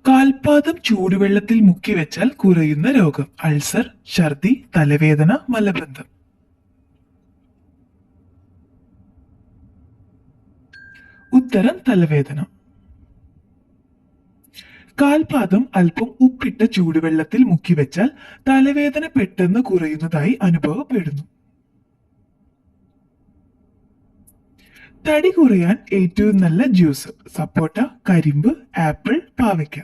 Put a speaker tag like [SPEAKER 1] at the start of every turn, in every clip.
[SPEAKER 1] കാൽപാദം ചൂടുവെള്ളത്തിൽ മുക്കി വെച്ചാൽ കുറയുന്ന രോഗം: അൾസർ, ഛർദി, തലവേദന, മലബന്ധം. ഉത്തരം തലവേദന. കാൽപാദം അല്പം ഉപ്പിട്ട ചൂടുവെള്ളത്തിൽ മുക്കി വെച്ചാൽ തലവേദന പെട്ടെന്ന് കുറയുന്നതായി അനുഭവപ്പെടുന്നു. തടി കുറയാൻ ഏറ്റവും നല്ല ജ്യൂസ്: സപ്പോട്ട, കരിമ്പ്, ആപ്പിൾ, പാവയ്ക്ക.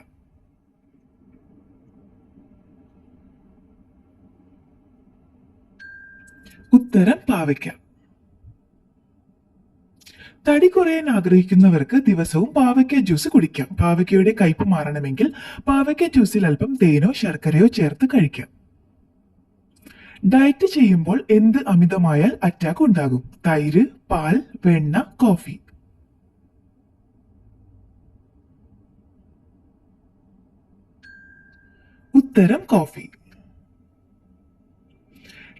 [SPEAKER 1] ഉത്തരം പാവയ്ക്ക. തടി കുറയാൻ ആഗ്രഹിക്കുന്നവർക്ക് ദിവസവും പാവയ്ക്ക ജ്യൂസ് കുടിക്കാം. പാവയ്ക്കയുടെ കയ്പ് മാറണമെങ്കിൽ പാവയ്ക്ക ജ്യൂസിൽ അല്പം തേനോ ശർക്കരയോ ചേർത്ത് കഴിക്കാം. ഡയറ്റ് ചെയ്യുമ്പോൾ എന്ത് അമിതമായാൽ അറ്റാക്ക് ഉണ്ടാകും? തൈര്, പാൽ, വെണ്ണ, കോഫി. ഉത്തരം കോഫി.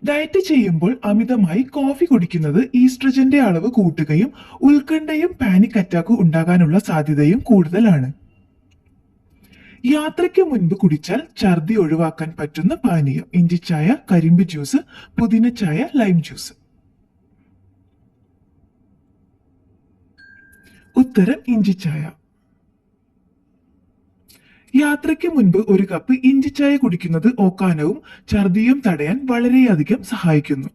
[SPEAKER 1] ഡയറ്റ് ചെയ്യുമ്പോൾ അമിതമായി കോഫി കുടിക്കുന്നത് ഈസ്ട്രജന്റെ അളവ് കൂട്ടുകയും ഉത്കണ്ഠയും പാനിക് അറ്റാക്ക് ഉണ്ടാകാനുള്ള സാധ്യതയും കൂടുതലാണ്. യാത്രയ്ക്ക് മുൻപ് കുടിച്ചാൽ ഛർദി ഒഴിവാക്കാൻ പറ്റുന്ന പാനീയം: ഇഞ്ചിച്ചായ, കരിമ്പ് ജ്യൂസ്, പുതിന ചായ, ലൈം ജ്യൂസ്. ഉത്തരം ഇഞ്ചിച്ചായ. യാത്രയ്ക്ക് മുൻപ് ഒരു കപ്പ് ഇഞ്ചിച്ചായ കുടിക്കുന്നത് ഓക്കാനവും ഛർദിയും തടയാൻ വളരെയധികം സഹായിക്കുന്നു.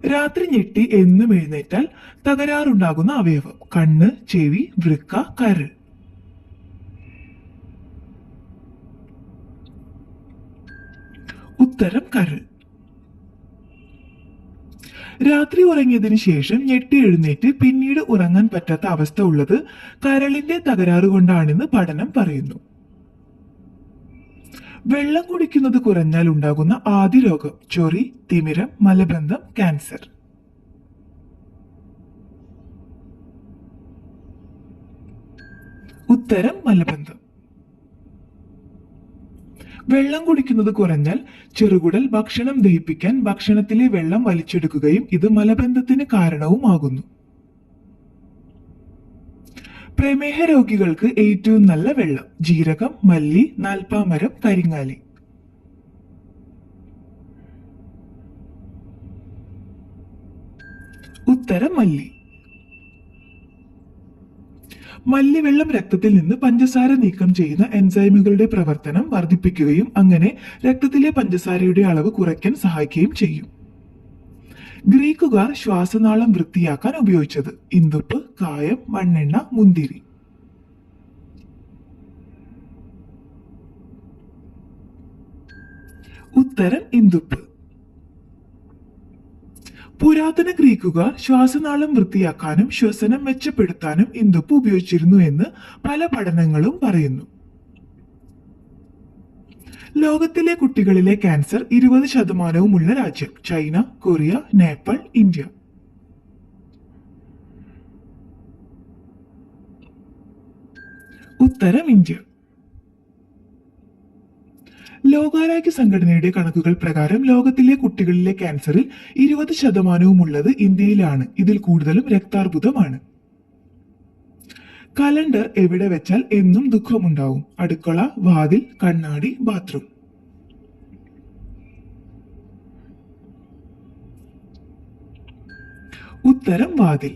[SPEAKER 1] രാത്രി ഞെട്ടി എന്നും എഴുന്നേറ്റാൽ തകരാറുണ്ടാകുന്ന അവയവം: കണ്ണ്, ചെവി, വൃക്ക, കരൾ. ഉത്തരം കരൾ. രാത്രി ഉറങ്ങിയതിനു ശേഷം ഞെട്ടി എഴുന്നേറ്റ് പിന്നീട് ഉറങ്ങാൻ പറ്റാത്ത അവസ്ഥ ഉള്ളത് കരളിന്റെ തകരാറ് കൊണ്ടാണെന്ന് പഠനം പറയുന്നു. വെള്ളം കുടിക്കുന്നത് കുറഞ്ഞാൽ ഉണ്ടാകുന്ന ആദ്യ രോഗം: ചൊറി, തിമിരം, മലബന്ധം, ക്യാൻസർ. ഉത്തരം മലബന്ധം. വെള്ളം കുടിക്കുന്നത് കുറഞ്ഞാൽ ചെറുകുടൽ ഭക്ഷണം ദഹിപ്പിക്കാൻ ഭക്ഷണത്തിലെ വെള്ളം വലിച്ചെടുക്കുകയും ഇത് മലബന്ധത്തിന് കാരണവുമാകുന്നു. പ്രമേഹ രോഗികൾക്ക് ഏറ്റവും നല്ല വെള്ളം: ജീരകം, മല്ലി, നാൽപ്പാമരം, കരിങ്ങാലി. ഉത്തരം മല്ലി. മല്ലിവെള്ളം രക്തത്തിൽ നിന്ന് പഞ്ചസാര നീക്കം ചെയ്യുന്ന എൻസൈമുകളുടെ പ്രവർത്തനം വർദ്ധിപ്പിക്കുകയും അങ്ങനെ രക്തത്തിലെ പഞ്ചസാരയുടെ അളവ് കുറയ്ക്കാൻ സഹായിക്കുകയും ചെയ്യും. ഗ്രീക്കുകാർ ശ്വാസനാളം വൃത്തിയാക്കാൻ ഉപയോഗിച്ചത്: ഇന്ദുപ്പ്, കായം, മണ്ണെണ്ണ, മുന്തിരി. ഉത്തരം ഇന്ദുപ്പ്. പുരാതന ഗ്രീക്കുകാർ ശ്വാസനാളം വൃത്തിയാക്കാനും ശ്വസനം മെച്ചപ്പെടുത്താനും ഇന്ദുപ്പ് ഉപയോഗിച്ചിരുന്നു എന്ന് പല പഠനങ്ങളും പറയുന്നു. ലോകത്തിലെ കുട്ടികളിലെ ക്യാൻസർ 20% ഉള്ള രാജ്യം: ചൈന, കൊറിയ, നേപ്പാൾ, ഇന്ത്യ. ഉത്തരം ഇന്ത്യ. ലോകാരോഗ്യ സംഘടനയുടെ കണക്കുകൾ പ്രകാരം ലോകത്തിലെ കുട്ടികളിലെ ക്യാൻസറിൽ 20% ഉള്ളത് ഇന്ത്യയിലാണ്. ഇതിൽ കൂടുതലും രക്താർബുദമാണ്. കലണ്ടർ എവിടെ വെച്ചാൽ എന്നും ദുഃഖമുണ്ടാവും: അടുക്കള, വാതിൽ, കണ്ണാടി, ബാത്റൂം. ഉത്തരം വാതിൽ.